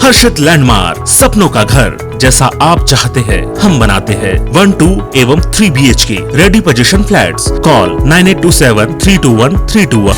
हर्षित landmark, सपनों का घर जैसा आप चाहते हैं हम बनाते हैं। 1, 2 एवं 3 BHK ready position flats. Call 9827321321।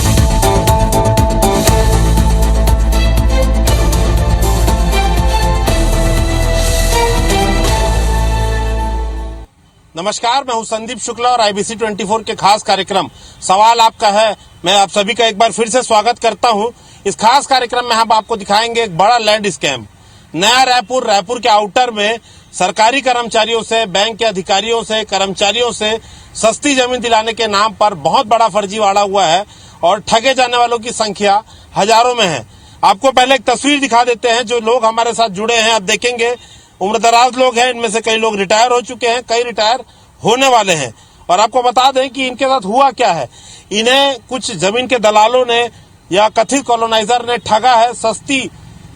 नमस्कार, मैं हूं संदीप शुक्ला और IBC 24 के खास कार्यक्रम सवाल आपका है। मैं आप सभी का एक बार फिर से स्वागत करता हूं। इस खास कार्यक्रम में हम आपको दिखाएंगे एक बड़ा लैंड स्कैम। नया रायपुर के आउटर में सरकारी कर्मचारियों से, बैंक के अधिकारियों से, कर्मचारियों से सस्ती जमीन दिलाने के नाम पर बहुत बड़ा फर्जीवाड़ा हुआ है और ठगे जाने वालों की संख्या हजारों में है। आपको पहले एक तस्वीर दिखा देते हैं। जो लोग हमारे साथ जुड़े हैं, आप देखेंगे उम्रदराज लोग हैं। इनमें से कई लोग रिटायर हो चुके हैं, कई रिटायर होने वाले हैं। और आपको बता दें कि इनके साथ हुआ क्या है। इन्हें कुछ जमीन के दलालों ने या कथित कॉलोनाइजर ने ठगा है सस्ती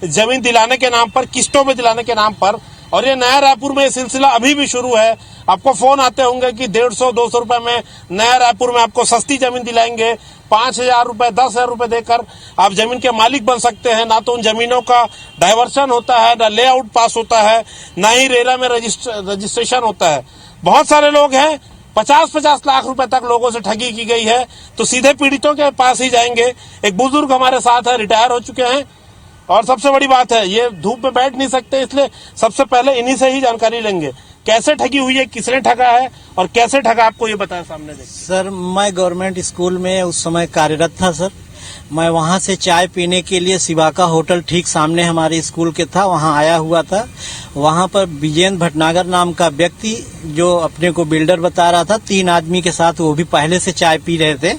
जमीन दिलाने के नाम पर, किस्तों में दिलाने के नाम पर। और ये नया रायपुर में ये सिलसिला अभी भी शुरू है। आपको फोन आते होंगे कि 150-200 रुपए में नया रायपुर में आपको सस्ती जमीन दिलाएंगे। 5,000 रुपए, 10,000 रुपए देकर आप जमीन के मालिक बन सकते हैं। ना तो उन जमीनों का डाइवर्शन होता है, ना लेआउट पास होता है, ना ही रेरा में रजिस्ट्रेशन होता है। बहुत सारे लोग हैं, 50-50 लाख रुपए तक लोगों से ठगी की गई है। तो सीधे पीड़ितों के पास ही जाएंगे। एक बुजुर्ग हमारे साथ है, रिटायर हो चुके हैं। और सबसे बड़ी बात है, ये धूप में बैठ नहीं सकते, इसलिए सबसे पहले इन्हीं से ही जानकारी लेंगे। कैसे ठगी हुई है, किसने ठगा है और कैसे ठगा, आपको ये बताया सामने देखिए। सर, मैं गवर्नमेंट स्कूल में उस समय कार्यरत था सर। मैं वहां से चाय पीने के लिए शिवाका होटल ठीक सामने हमारे स्कूल के था, वहां आया हुआ था। वहां पर विजेंद्र भटनागर नाम का व्यक्ति, जो अपने को बिल्डर बता रहा था, 3 आदमी के साथ वो भी पहले से चाय पी रहे थे।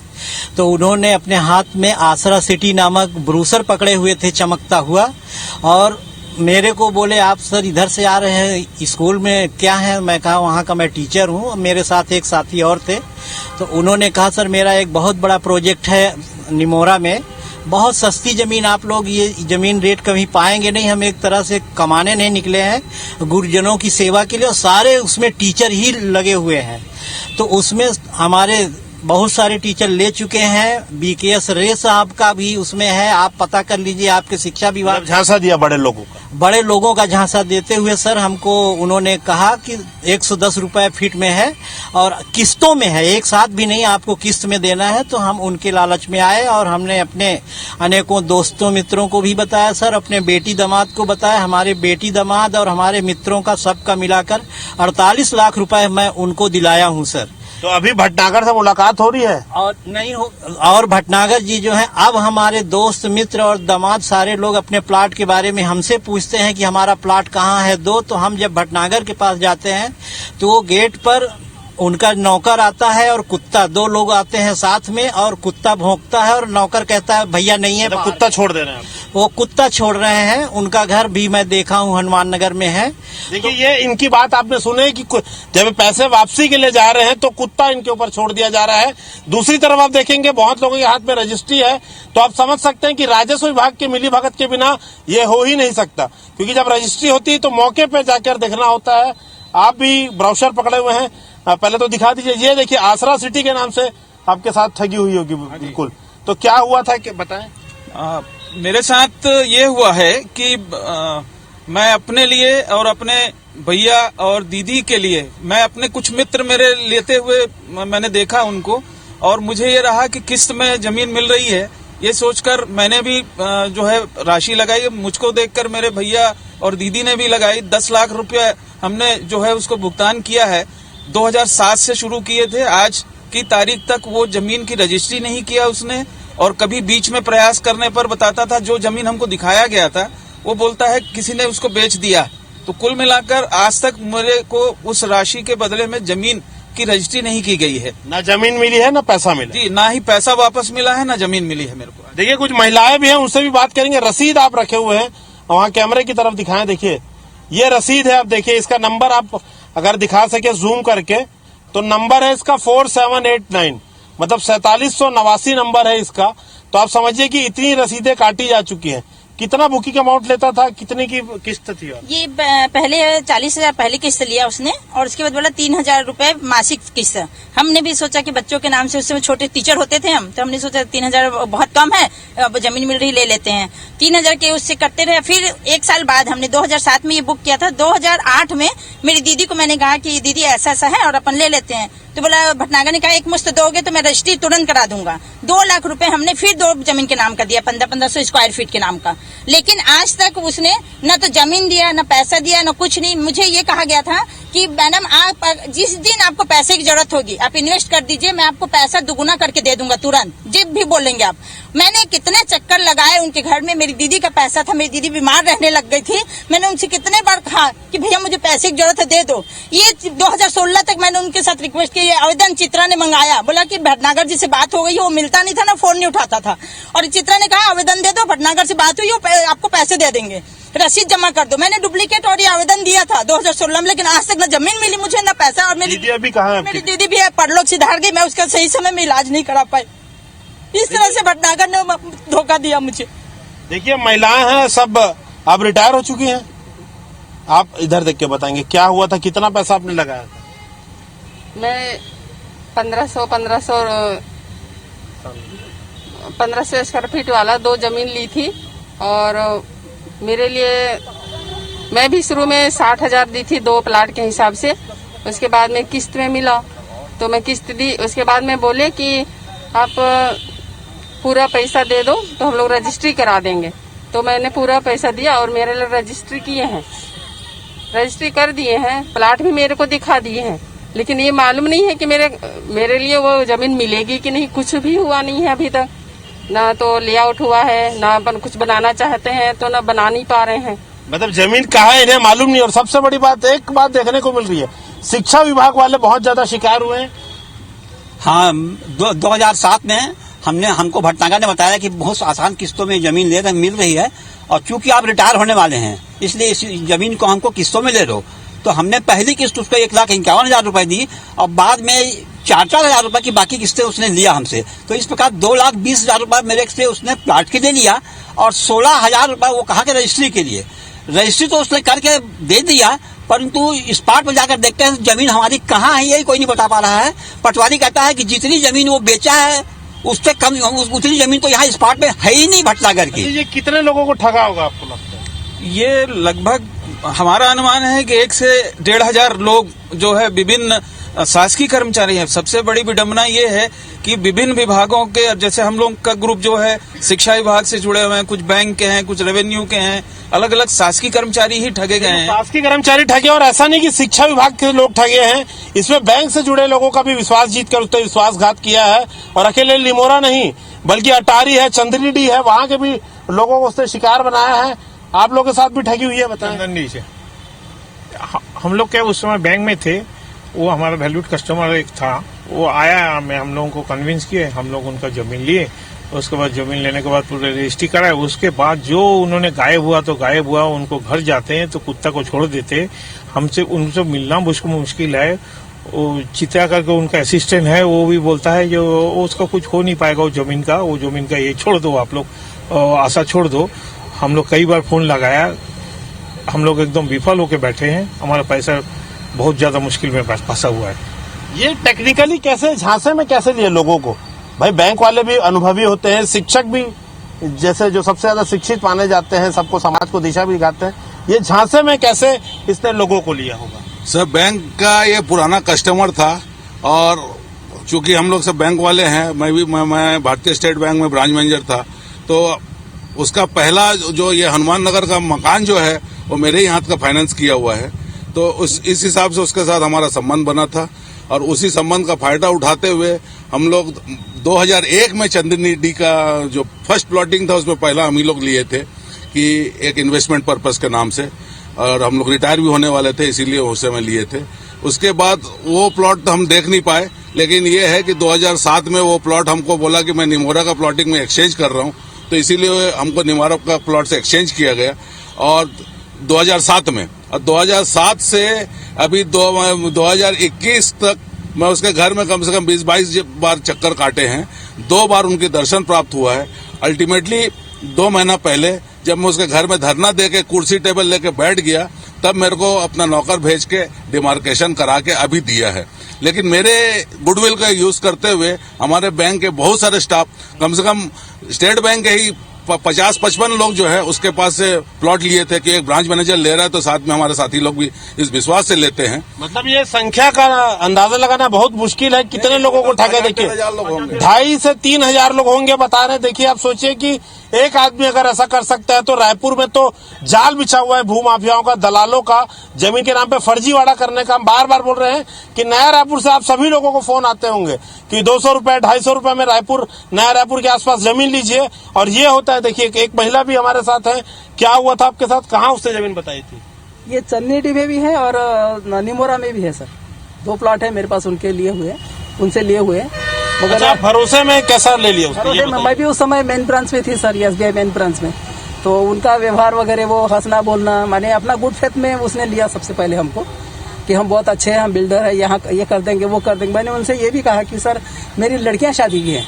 तो उन्होंने अपने हाथ में आसरा सिटी नामक ब्रूसर पकड़े हुए थे चमकता हुआ, और मेरे को बोले आप सर इधर से आ रहे हैं, स्कूल में क्या है? मैं कहा वहाँ का मैं टीचर हूँ। मेरे साथ एक साथी और थे। तो उन्होंने कहा सर मेरा एक बहुत बड़ा प्रोजेक्ट है निमोरा में, बहुत सस्ती जमीन, आप लोग ये जमीन रेट कभी पाएंगे नहीं। हम एक तरह से कमाने नहीं निकले हैं, गुरुजनों की सेवा के लिए, और सारे उसमें टीचर ही लगे हुए हैं। तो उसमें हमारे बहुत सारे टीचर ले चुके हैं। BKS रे साहब का भी उसमें है, आप पता कर लीजिए। आपके शिक्षा विभाग झांसा दिया बड़े लोगों का झांसा देते हुए सर हमको उन्होंने कहा कि 110 रुपए फीट में है और किस्तों में है, एक साथ भी नहीं, आपको किस्त में देना है। तो हम उनके लालच में आए और हमने अपने अनेकों दोस्तों मित्रों को भी बताया सर, अपने बेटी दामाद को बताया। हमारे बेटी दामाद और हमारे मित्रों का सबका मिलाकर 48 लाख रुपए मैं उनको दिलाया हूँ सर। तो अभी भटनागर से मुलाकात हो रही है और नहीं हो, और भटनागर जी जो है, अब हमारे दोस्त मित्र और दामाद सारे लोग अपने प्लाट के बारे में हमसे पूछते हैं कि हमारा प्लाट कहाँ है दो। तो हम जब भटनागर के पास जाते हैं तो वो गेट पर उनका नौकर आता है और कुत्ता, 2 लोग आते हैं साथ में, और कुत्ता भौंकता है और नौकर कहता है भैया नहीं है। मतलब कुत्ता छोड़ दे रहे हैं, वो कुत्ता छोड़ रहे हैं। उनका घर भी मैं देखा हूँ, हनुमान नगर में है। देखिए ये इनकी बात आपने सुने कि जब पैसे वापसी के लिए जा रहे हैं तो कुत्ता इनके ऊपर छोड़ दिया जा रहा है। दूसरी तरफ आप देखेंगे बहुत लोगों के हाथ में रजिस्ट्री है। तो आप समझ सकते हैं कि राजस्व विभाग के मिलीभगत के बिना ये हो ही नहीं सकता, क्योंकि जब रजिस्ट्री होती है तो मौके पे जाकर देखना होता है। आप भी ब्राउचर पकड़े हुए हैं, पहले तो दिखा दीजिए। ये देखिए आसरा सिटी के नाम से आपके साथ ठगी हुई होगी बिल्कुल। तो क्या हुआ था कि बताएं। मेरे साथ ये हुआ है कि मैं अपने लिए और अपने भैया और दीदी के लिए, मैं अपने कुछ मित्र मेरे लेते हुए मैंने देखा उनको, और मुझे ये रहा कि किस्त में जमीन मिल रही है। ये सोचकर मैंने भी जो है राशि लगाई। मुझको देखकर मेरे भैया और दीदी ने भी लगाई। 10 लाख रुपया हमने जो है उसको भुगतान किया है। 2007 से शुरू किए थे, आज की तारीख तक वो जमीन की रजिस्ट्री नहीं किया उसने, और कभी बीच में प्रयास करने पर बताता था जो जमीन हमको दिखाया गया था वो बोलता है किसी ने उसको बेच दिया। तो कुल मिलाकर आज तक मेरे को उस राशि के बदले में जमीन की रजिस्ट्री नहीं की गई है। ना जमीन मिली है ना पैसा मिला जी, ना ही पैसा वापस मिला है ना जमीन मिली है मेरे को। देखिए कुछ महिलाएं भी हैं, उनसे भी बात करेंगे। रसीद आप रखे हुए हैं, वहाँ कैमरे की तरफ दिखाएं। देखिए ये रसीद है, आप देखिए इसका नंबर आप अगर दिखा सके जूम करके, तो नंबर है इसका 4789, मतलब 4789 नंबर है इसका। तो आप समझिए कि इतनी रसीदें काटी जा चुकी हैं। कितना बुकिंग अमाउंट लेता था, कितने की किस्त थी? और ये पहले 40,000 पहले किस्त लिया उसने और उसके बाद बोला 3,000 रुपए मासिक किस्त। हमने भी सोचा कि बच्चों के नाम से, उस समय छोटे टीचर होते थे हम, तो हमने सोचा 3,000 बहुत कम है, अब जमीन मिल रही ले लेते हैं। 3,000 के उससे करते रहे। फिर 1 साल बाद हमने 2007 में ये बुक किया था। 2008 में मेरी दीदी को मैंने कहा कि दीदी ऐसा ऐसा है और अपन ले लेते हैं, तो बोला भटनागर ने कहा एक मुश्त दोगे तो मैं रजिस्ट्री तुरंत करा दूंगा। 2 लाख रुपए हमने फिर 2 जमीन के नाम का दिया, 1500 स्क्वायर फीट के नाम का। लेकिन आज तक उसने न तो जमीन दिया, न पैसा दिया, न कुछ नहीं। मुझे ये कहा गया था कि मैडम आप जिस दिन आपको पैसे की जरूरत होगी आप इन्वेस्ट कर दीजिए, मैं आपको पैसा दुगुना करके दे दूंगा तुरंत, जब भी बोलेंगे आप। मैंने कितने चक्कर लगाए उनके घर में, मेरी दीदी का पैसा था, मेरी दीदी बीमार रहने लग गई थी। मैंने उनसे कितने बार कहा कि भैया मुझे पैसे की जरूरत है, दे दो। ये 2016 तक मैंने उनके साथ रिक्वेस्ट की। आवेदन चित्रा ने मंगाया, बोला कि भटनागर जी से बात हो गई, वो मिलता नहीं था ना, फोन नहीं उठाता था। और चित्रा ने कहा आवेदन दे दो, भटनागर से बात हुई, आपको पैसे दे देंगे, रसीद जमा कर दो। मैंने डुप्लीकेट और ये आवेदन दिया था 2016 में, लेकिन आज तक न जमीन मिली मुझे, न पैसा। और मेरी दीदी अभी कहाँ है? मेरी दीदी भी है, परलोक सिधार गई। मैं उसका सही समय में इलाज नहीं करा पाई। इस तरह से भटनागर ने धोखा दिया मुझे। देखिए महिलाएं हैं सब, अब रिटायर हो चुकी हैं। आप इधर देख के बताएंगे क्या हुआ था, कितना पैसा आपने लगाया था? मैं 1500 स्क्वायर फीट वाला 2 जमीन ली थी और मेरे लिए मैं भी शुरू में 60,000 दी थी 2 प्लाट के हिसाब से। उसके बाद में किस्त में मिला तो मैं किस्त दी। उसके बाद में बोले कि आप पूरा पैसा दे दो तो हम लोग रजिस्ट्री करा देंगे। तो मैंने पूरा पैसा दिया और मेरे लिए रजिस्ट्री किए हैं, रजिस्ट्री कर दिए हैं, प्लाट भी मेरे को दिखा दिए हैं। लेकिन ये मालूम नहीं है कि मेरे लिए वो जमीन मिलेगी कि नहीं। कुछ भी हुआ नहीं है अभी तक, ना तो लेआउट हुआ है, ना कुछ बनाना चाहते हैं तो ना बना नहीं पा रहे हैं। मतलब जमीन कहाँ है इन्हें मालूम नहीं। और सबसे बड़ी बात, एक बात देखने को मिल रही है, शिक्षा विभाग वाले बहुत ज्यादा शिकार हुए हैं। हाँ, 2007 में हमको भटनागर ने बताया कि बहुत आसान किस्तों में जमीन मिल रही है और चूंकि आप रिटायर होने वाले हैं इसलिए इस जमीन को हमको किस्तों में ले दो। तो हमने पहली किस्त उसको 1,51,000 रुपए दी और बाद में 4,000 रुपए की बाकी किस्तें उसने लिया हमसे। तो इस प्रकार 2,20,000 रुपए मेरे से उसने प्लाट के लिए लिया और 16,000 रुपए वो कहा कि रजिस्ट्री के लिए। रजिस्ट्री तो उसने करके दे दिया, परंतु स्पॉट पर जाकर देखते हैं जमीन हमारी कहाँ है यही कोई नहीं बता पा रहा है। पटवारी कहता है कि जितनी जमीन वो बेचा है उससे कम, उतनी जमीन तो यहाँ स्पॉट पे है ही नहीं भटनागर की। ये कितने लोगों को ठगा होगा आपको लगता है? ये लगभग हमारा अनुमान है कि 1 से 1,500 लोग जो है विभिन्न शासकीय कर्मचारी हैं। सबसे बड़ी विडंबना ये है कि विभिन्न विभागों के, जैसे हम लोग का ग्रुप जो है शिक्षा विभाग से जुड़े हुए हैं, कुछ बैंक के हैं, कुछ रेवेन्यू के हैं, अलग अलग शासकीय कर्मचारी ही ठगे गए हैं। शासकीय कर्मचारी ठगे, और ऐसा नहीं कि शिक्षा विभाग के लोग ठगे हैं, इसमें बैंक से जुड़े लोगों का भी विश्वास जीत कर उसने विश्वासघात किया है। और अकेले लिमोरा नहीं बल्कि अटारी है, चंद्रीडी है, वहाँ के भी लोगों को उसने शिकार बनाया है। आप लोगों के साथ भी ठगी हुई है, बताएं। चंदन से हम लोग क्या उस समय बैंक में थे, वो हमारा वैल्यूड कस्टमर एक था, वो आया, हम लोगों को कन्विंस किए, हम लोग उनका जमीन लिए। उसके बाद जमीन लेने के बाद पूरे रजिस्ट्री कराए। उसके बाद जो उन्होंने गायब हुआ, उनको घर जाते हैं तो कुत्ता को छोड़ देते। हमसे उनसे मिलना मुश्किल है। वो चित्रा करके उनका असिस्टेंट है, वो भी बोलता है जो उसका कुछ हो नहीं पाएगा वो जमीन का ये छोड़ दो, आप लोग आशा छोड़ दो। हम लोग कई बार फोन लगाया, हम लोग एकदम विफल होकर बैठे हैं। हमारा पैसा बहुत ज्यादा मुश्किल में फंसा हुआ है। ये टेक्निकली कैसे झांसे में कैसे लिए लोगों को? भाई बैंक वाले भी अनुभवी होते हैं, शिक्षक भी जैसे जो सबसे ज्यादा शिक्षित माने जाते हैं, सबको समाज को दिशा भी दिखाते हैं। ये झांसे में कैसे इसने लोगों को लिया होगा? सर बैंक का ये पुराना कस्टमर था और चूंकि हम लोग सब बैंक वाले हैं, मैं भारतीय स्टेट बैंक में ब्रांच मैनेजर था, तो उसका पहला जो ये हनुमान नगर का मकान जो है वो मेरे ही हाथ का फाइनेंस किया हुआ है। तो इस हिसाब से उसके साथ हमारा संबंध बना था और उसी संबंध का फायदा उठाते हुए हम लोग 2001 में चंद्रनीडी का जो फर्स्ट प्लॉटिंग था उसमें पहला हम ही लोग लिए थे कि एक इन्वेस्टमेंट पर्पस के नाम से, और हम लोग रिटायर भी होने वाले थे इसीलिए उस समय लिए थे। उसके बाद वो प्लॉट तो हम देख नहीं पाए, लेकिन ये है कि 2007 में वो प्लॉट हमको बोला कि मैं निमोरा का प्लॉटिंग में एक्सचेंज कर रहा हूँ, तो इसीलिए हमको निमोरा का प्लॉट से एक्सचेंज किया गया। और 2007 में, और 2007 से अभी 2021 तक मैं उसके घर में कम से कम 20-22 बार चक्कर काटे हैं। 2 बार उनके दर्शन प्राप्त हुआ है। अल्टीमेटली 2 महीना पहले जब मैं उसके घर में धरना दे के कुर्सी टेबल लेके बैठ गया, तब मेरे को अपना नौकर भेज के डिमार्केशन करा के अभी दिया है। लेकिन मेरे गुडविल का यूज करते हुए हमारे बैंक के बहुत सारे स्टाफ, कम से कम स्टेट बैंक के ही 50-55 लोग जो है उसके पास से प्लॉट लिए थे कि एक ब्रांच मैनेजर ले रहा है तो साथ में हमारे साथी लोग भी इस विश्वास से लेते हैं। मतलब ये संख्या का अंदाजा लगाना बहुत मुश्किल है। कितने लोगों को ठगे? देखिए 2,500 से 3,000 लोग होंगे बता रहे। देखिए आप सोचिए कि एक आदमी अगर ऐसा कर सकता है तो रायपुर में तो जाल बिछा हुआ है भूमाफियाओं का, दलालों का, जमीन के नाम पे फर्जीवाड़ा करने का। हम बार बार बोल रहे हैं कि नया रायपुर से आप सभी लोगों को फोन आते होंगे कि 200 रुपए 250 रुपए में रायपुर, नया रायपुर के आसपास जमीन लीजिए और ये होता है। देखिए एक महिला भी हमारे साथ है। क्या हुआ था आपके साथ? कहाँ उसने जमीन बताई थी? ये चन्नीडी में भी है और निमोरा में भी है सर। 2 प्लॉट है मेरे पास, उनके लिए हुए, उनसे लिए हुए। मगर अच्छा, भरोसे में कैसा ले लिया उसने? मैं भी उस समय मेन ब्रांच में थी सर, SBI मेन ब्रांच में। तो उनका व्यवहार वगैरह, वो हंसना बोलना, माने अपना गुड फेथ में उसने लिया सबसे पहले हमको कि हम बहुत अच्छे हैं, हम बिल्डर है, यहाँ ये कर देंगे वो कर देंगे। मैंने उनसे ये भी कहा कि सर मेरी लड़कियां शादी की हैं,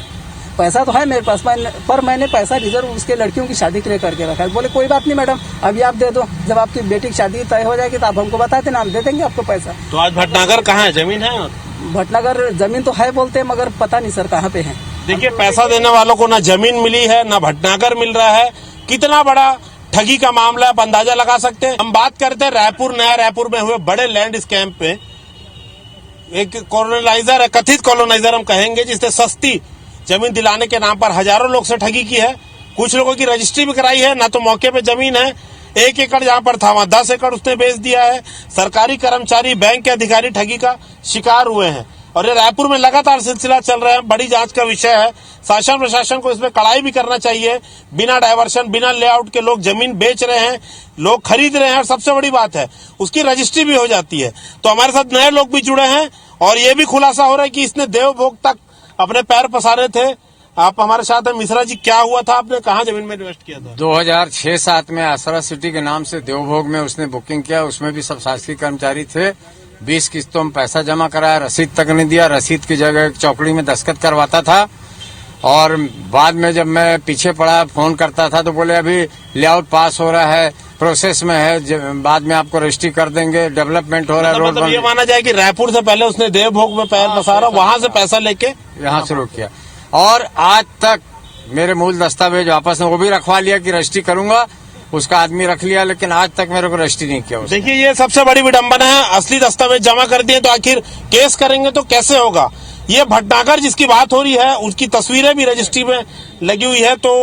पैसा तो है मेरे पास, पर मैंने पैसा रिजर्व उसके लड़कियों की शादी के लिए करके रखा है। बोले कोई बात नहीं मैडम, अभी आप दे दो, जब आपकी बेटी की शादी तय हो जाएगी तो आप हमको बता देना, हम दे देंगे आपको पैसा। तो आज भटनागर कहाँ है? जमीन है? भटनागर जमीन तो है बोलते हैं, मगर पता नहीं सर कहाँ पे है। देखिए पैसा देने वालों को ना जमीन मिली है ना भटनागर मिल रहा है। कितना बड़ा ठगी का मामला आप अंदाजा लगा सकते हैं। हम बात करते हैं रायपुर, नया रायपुर में हुए बड़े लैंड स्कैम पे। एक कॉलोनाइजर है, कथित कॉलोनाइजर हम कहेंगे, जिसने सस्ती जमीन दिलाने के नाम पर हजारों लोग से ठगी की है। कुछ लोगों की रजिस्ट्री भी कराई है, ना तो मौके पे जमीन है। 1 एकड़ जहां पर था वहां 10 एकड़ उसने बेच दिया है। सरकारी कर्मचारी, बैंक के अधिकारी ठगी का शिकार हुए हैं और ये रायपुर में लगातार सिलसिला चल रहा है। बड़ी जांच का विषय है। शासन प्रशासन को इसमें कड़ाई भी करना चाहिए। बिना डायवर्शन, बिना लेआउट के लोग जमीन बेच रहे हैं, लोग खरीद रहे हैं और सबसे बड़ी बात है उसकी रजिस्ट्री भी हो जाती है। तो हमारे साथ नए लोग भी जुड़े हैं और ये भी खुलासा हो रहा है कि इसने देवभोग तक अपने पैर पसारे थे। आप हमारे साथ हैं। मिश्रा जी, क्या हुआ था? आपने कहाँ जमीन में इन्वेस्ट किया था? 2006-07 में आसरा सिटी के नाम से देवभोग में उसने बुकिंग किया। उसमें भी सब शासकीय कर्मचारी थे। 20 किस्तों में पैसा जमा कराया, रसीद तक नहीं दिया। रसीद की जगह एक चौकड़ी में दस्तखत करवाता था और बाद में जब मैं पीछे पड़ा, फोन करता था तो बोले अभी लेआउट पास हो रहा है, प्रोसेस में है, बाद में आपको रजिस्ट्री कर देंगे, डेवलपमेंट हो रहा है, रोड मतलब ये माना जाए कि रायपुर से पहले उसने देवभोग में पैर पसारा, वहां से पैसा लेके यहाँ शुरू किया और आज तक मेरे मूल दस्तावेज वापस वो भी रखवा लिया कि रजिस्ट्री करूंगा, उसका आदमी रख लिया, लेकिन आज तक मेरे को रजिस्ट्री नहीं किया। देखिए ये सबसे बड़ी विडंबना है। असली दस्तावेज जमा कर दिए तो आखिर केस करेंगे तो कैसे होगा? ये भटनागर जिसकी बात हो रही है उसकी तस्वीरें भी रजिस्ट्री में लगी हुई है। तो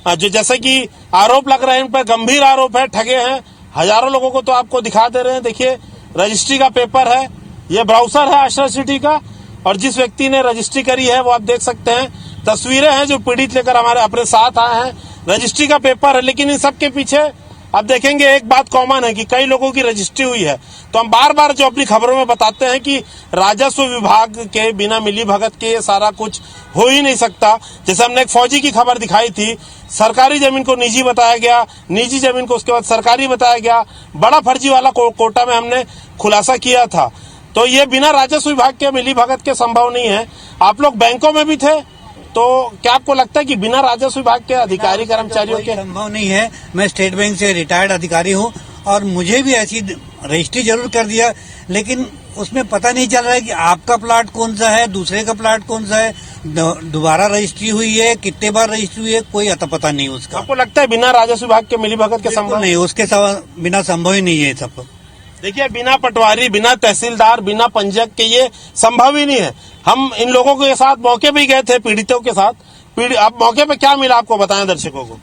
जो जैसे कि आरोप लग रहे हैं, इन पर गंभीर आरोप है, ठगे हैं हजारों लोगों को। तो आपको दिखा दे रहे हैं, देखिए रजिस्ट्री का पेपर है, ये ब्राउजर है आश्रय सिटी का और जिस व्यक्ति ने रजिस्ट्री करी है वो आप देख सकते हैं। तस्वीरें हैं जो पीड़ित लेकर हमारे अपने साथ आए हैं। रजिस्ट्री का पेपर है, लेकिन इन सब के पीछे आप देखेंगे एक बात कॉमन है कि कई लोगों की रजिस्ट्री हुई है। तो हम बार बार जो अपनी खबरों में बताते हैं कि राजस्व विभाग के बिना मिली भगत के ये सारा कुछ हो ही नहीं सकता। जैसे हमने एक फौजी की खबर दिखाई थी, सरकारी जमीन को निजी बताया गया, निजी जमीन को उसके बाद सरकारी बताया गया। बड़ा फर्जी वाला कोटा में हमने खुलासा किया था। तो ये बिना राजस्व विभाग के मिली भगत के संभव नहीं है। आप लोग बैंकों में भी थे, तो क्या आपको लगता है कि बिना राजस्व विभाग के अधिकारी कर्मचारियों के संभव नहीं है? मैं स्टेट बैंक से रिटायर्ड अधिकारी हूँ और मुझे भी ऐसी रजिस्ट्री जरूर कर दिया, लेकिन उसमें पता नहीं चल रहा है कि आपका प्लाट कौन सा है, दूसरे का प्लाट कौन सा है, दोबारा रजिस्ट्री हुई है, कितने बार रजिस्ट्री हुई है, कोई अता पता नहीं उसका। आपको लगता है बिना राजस्व विभाग के मिलीभगत के संभव नहीं? उसके बिना संभव ही नहीं है सब। देखिए बिना पटवारी, बिना तहसीलदार, बिना पंजीयक के ये संभव ही नहीं है। हम इन लोगों के साथ मौके पे गए थे, पीड़ितों के साथ। आप मौके पे क्या मिला आपको बताएं दर्शकों को।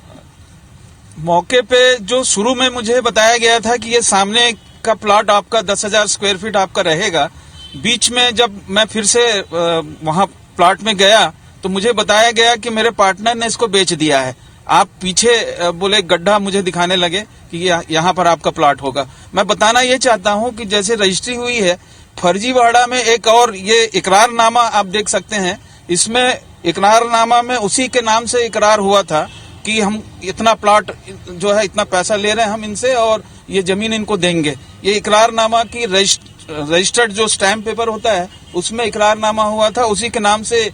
मौके पे जो शुरू में मुझे बताया गया था कि ये सामने का प्लॉट आपका 10,000 स्क्वायर फीट आपका रहेगा। बीच में जब मैं फिर से वहां प्लॉट में गया तो मुझे बताया गया कि मेरे पार्टनर ने इसको बेच दिया है। आप पीछे बोले गड्ढा मुझे दिखाने लगे कि यहाँ पर आपका प्लॉट होगा। मैं बताना ये चाहता हूँ कि जैसे रजिस्ट्री हुई है, फर्जीवाड़ा में एक और ये इकरारनामा आप देख सकते हैं। इसमें इकरारनामा में उसी के नाम से इकरार हुआ था कि हम इतना प्लॉट जो है इतना पैसा ले रहे हैं हम इनसे और ये जमीन इनको देंगे। ये इकरारनामा की रजिस्टर्ड जो स्टैम्प पेपर होता है उसमें इकरारनामा हुआ था, उसी के नाम से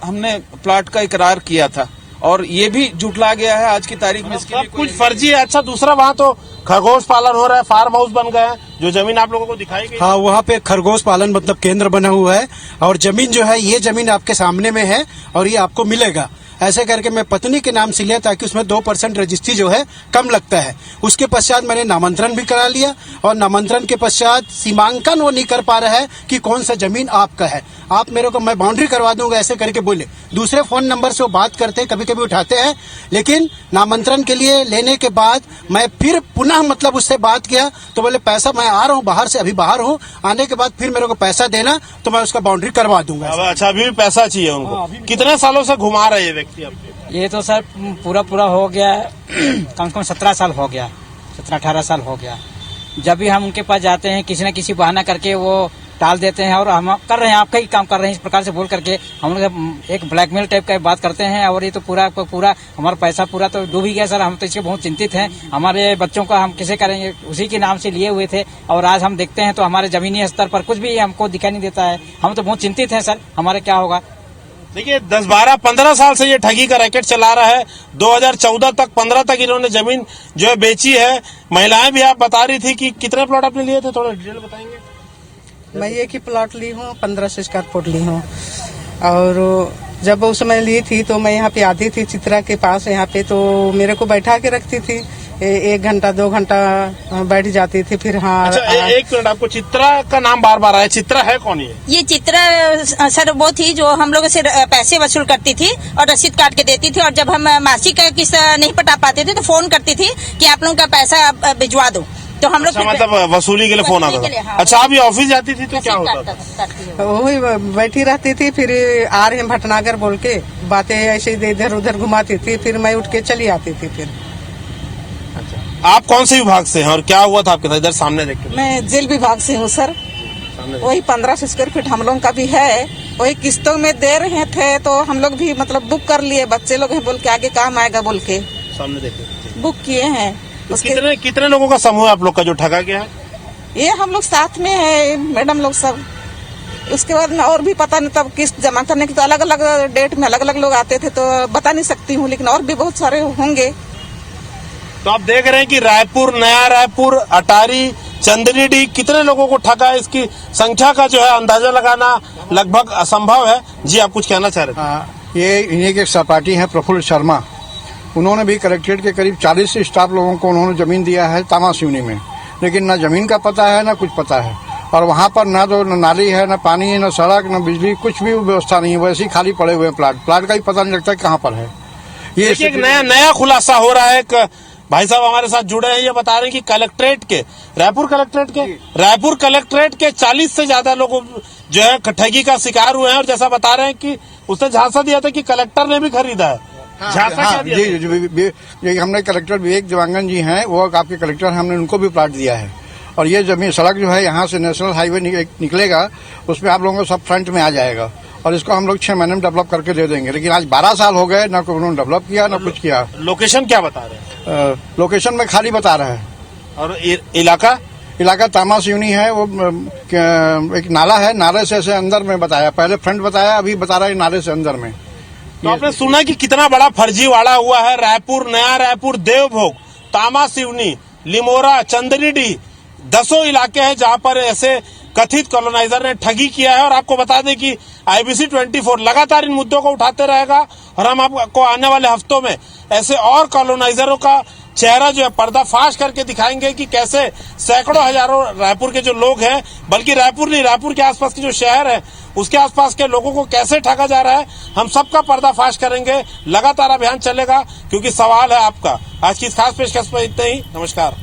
हमने प्लॉट का इकरार किया था। और ये भी जुटला गया है आज की तारीख में। इसके लिए कुछ फर्जी है। अच्छा, दूसरा वहाँ तो खरगोश पालन हो रहा है, फार्म हाउस बन गए हैं, जो जमीन आप लोगों को दिखाई गई। हाँ, वहाँ पे खरगोश पालन मतलब केंद्र बना हुआ है और जमीन जो है ये जमीन आपके सामने में है और ये आपको मिलेगा। ऐसे करके मैं पत्नी के नाम से लिया ताकि उसमें 2% रजिस्ट्री जो है कम लगता है। उसके पश्चात मैंने नामांतरण भी करा लिया और नामांतरण के पश्चात सीमांकन वो नहीं कर पा रहा है कि कौन सा जमीन आपका है, आप मेरे को मैं बाउंड्री करवा दूंगा ऐसे करके बोले। दूसरे फोन नंबर से वो बात करते हैं, कभी कभी उठाते हैं, लेकिन नामांतरण के लिए लेने के बाद मैं फिर पुनः मतलब उससे बात किया तो बोले पैसा मैं आ रहा हूँ बाहर से, अभी बाहर हूँ, आने के बाद फिर मेरे को पैसा देना तो मैं उसका बाउंड्री करवा दूंगा। अच्छा, अभी भी पैसा चाहिए उनको। कितने सालों से घुमा रहे ये व्यक्ति? ये तो सर पूरा हो गया कम से कम 17 साल हो गया, 17-18 साल हो गया। जब भी हम उनके पास जाते हैं किसी न किसी बहाना करके वो टाल देते हैं और हम कर रहे हैं आपका ही काम कर रहे हैं इस प्रकार से बोल करके हम लोग एक ब्लैकमेल टाइप का बात करते हैं। और ये तो पूरा हमारा पैसा पूरा तो डूब ही गया सर। हम तो इसके बहुत चिंतित हैं। हमारे बच्चों का हम कैसे करेंगे, उसी के नाम से लिए हुए थे और आज हम देखते हैं तो हमारे जमीनी स्तर पर कुछ भी हमको दिखाई नहीं देता है। हम तो बहुत चिंतित हैं सर, हमारे क्या होगा। देखिए 10, 12, 15 साल से ये ठगी का रैकेट चला रहा है। 2014 तक 15 तक इन्होंने जमीन जो है बेची है। महिलाएं भी आप बता रही थी कि कितने प्लॉट आपने लिए थे, थोड़ा डिटेल बताएंगे? मैं एक ही प्लॉट ली हूँ, 1500 स्क्वायर फुट ली हूँ और जब उस समय ली थी तो मैं यहाँ पे आती थी चित्रा के पास यहाँ पे, तो मेरे को बैठा के रखती थी 1 घंटा 2 घंटा बैठ जाती थी। फिर हाँ अच्छा, एक मिनट, आपको चित्रा का नाम बार बार आया, चित्रा है कौन ये चित्रा सर वो थी जो हम लोगों से पैसे वसूल करती थी और रसीद काट के देती थी और जब हम मासिक किस्त नहीं पटा पाते थे तो फोन करती थी कि आप लोगों का पैसा भिजवा दो, तो हम लोग अच्छा, मतलब वसूली के लिए फोन आता था। हाँ। अच्छा, आप ये ऑफिस जाती थी तो क्या होता था? वही बैठी रहती थी, फिर आ रहे हैं भटनागर बोल के बातें ऐसे इधर उधर घुमाती थी, फिर मैं उठ के चली आती थी। फिर आप कौन से विभाग से हैं और क्या हुआ था आपके साथ? इधर सामने देखते। मैं जेल विभाग से हूँ सर। वही 1500 स्क्वायर फीट हम लोगों का भी है, वही किस्तों में दे रहे थे तो हम लोग भी मतलब बुक कर लिए, बच्चे लोग हैं बोल के आगे काम आएगा बोल के सामने देखते बुक किए हैं। कितने लोगों का समूह है आप लोग का जो ठगा गया है? ये हम लोग साथ में है मैडम लोग सब। उसके बाद में और भी पता नहीं, तब किस्त जमा करने की तो अलग अलग डेट में अलग अलग लोग आते थे तो बता नहीं सकती हूँ, लेकिन और भी बहुत सारे होंगे। तो आप देख रहे हैं कि रायपुर, नया रायपुर, अटारी, चंदनीडी कितने लोगों को ठगा, इसकी संख्या का जो है अंदाजा लगाना लगभग असंभव है। जी, आप कुछ कहना चाह रहे थे? ये इन्हीं के सहपाठी हैं प्रफुल्ल शर्मा, उन्होंने भी कलेक्ट्रेट के करीब 40 स्टाफ लोगों को उन्होंने जमीन दिया है तामासिवनी में, लेकिन न जमीन का पता है न कुछ पता है। और वहाँ पर न तो नाली है, न पानी है, न सड़क, न बिजली, कुछ भी व्यवस्था नहीं है। वैसे ही खाली पड़े हुए प्लाट का ही पता नहीं लगता कहाँ पर है। ये एक नया खुलासा हो रहा है। भाई साहब हमारे साथ जुड़े हैं, ये बता रहे हैं कि कलेक्ट्रेट के रायपुर कलेक्ट्रेट के 40 से ज्यादा लोग जो है ठगी का शिकार हुए हैं। और जैसा बता रहे हैं कि उसने झांसा दिया था कि कलेक्टर ने भी खरीदा है। जी, हमने कलेक्टर विवेक देवांगन जी हैं, वो आपके कलेक्टर, हमने उनको भी प्लाट दिया है। और ये जमीन सड़क जो है यहाँ से नेशनल हाईवे निकलेगा, उसमें आप लोगों को सब फ्रंट में आ जाएगा और इसको हम लोग 6 महीने में डेवलप करके दे देंगे। लेकिन आज 12 साल हो गए, ना उन्होंने डेवलप किया ना कुछ किया। लोकेशन क्या बता रहे हैं? लोकेशन में खाली बता रहे हैं। और इलाका तामासिवनी है, वो एक नाला है, नाले से ऐसे अंदर में बताया, पहले फ्रंट बताया, अभी बता रहा है नाले से अंदर में। तो आपने सुना कि कितना बड़ा फर्जीवाड़ा हुआ है। रायपुर, नया रायपुर, देवभोग, तामासिवनी, लिमोरा, चंदनीडी 10 इलाके हैं जहां पर ऐसे कथित कॉलोनाइजर ने ठगी किया है। और आपको बता दें कि IBC 24 लगातार इन मुद्दों को उठाते रहेगा और हम आपको आने वाले हफ्तों में ऐसे और कॉलोनाइजरों का चेहरा जो है पर्दाफाश करके दिखाएंगे कि कैसे सैकड़ों हजारों रायपुर के जो लोग हैं, बल्कि रायपुर नहीं, रायपुर के आसपास के जो शहर है उसके आसपास के लोगों को कैसे ठगा जा रहा है, हम सबका पर्दाफाश करेंगे। लगातार अभियान चलेगा क्योंकि सवाल है आपका। आज की इस खास पेशकश पर इतना ही। नमस्कार।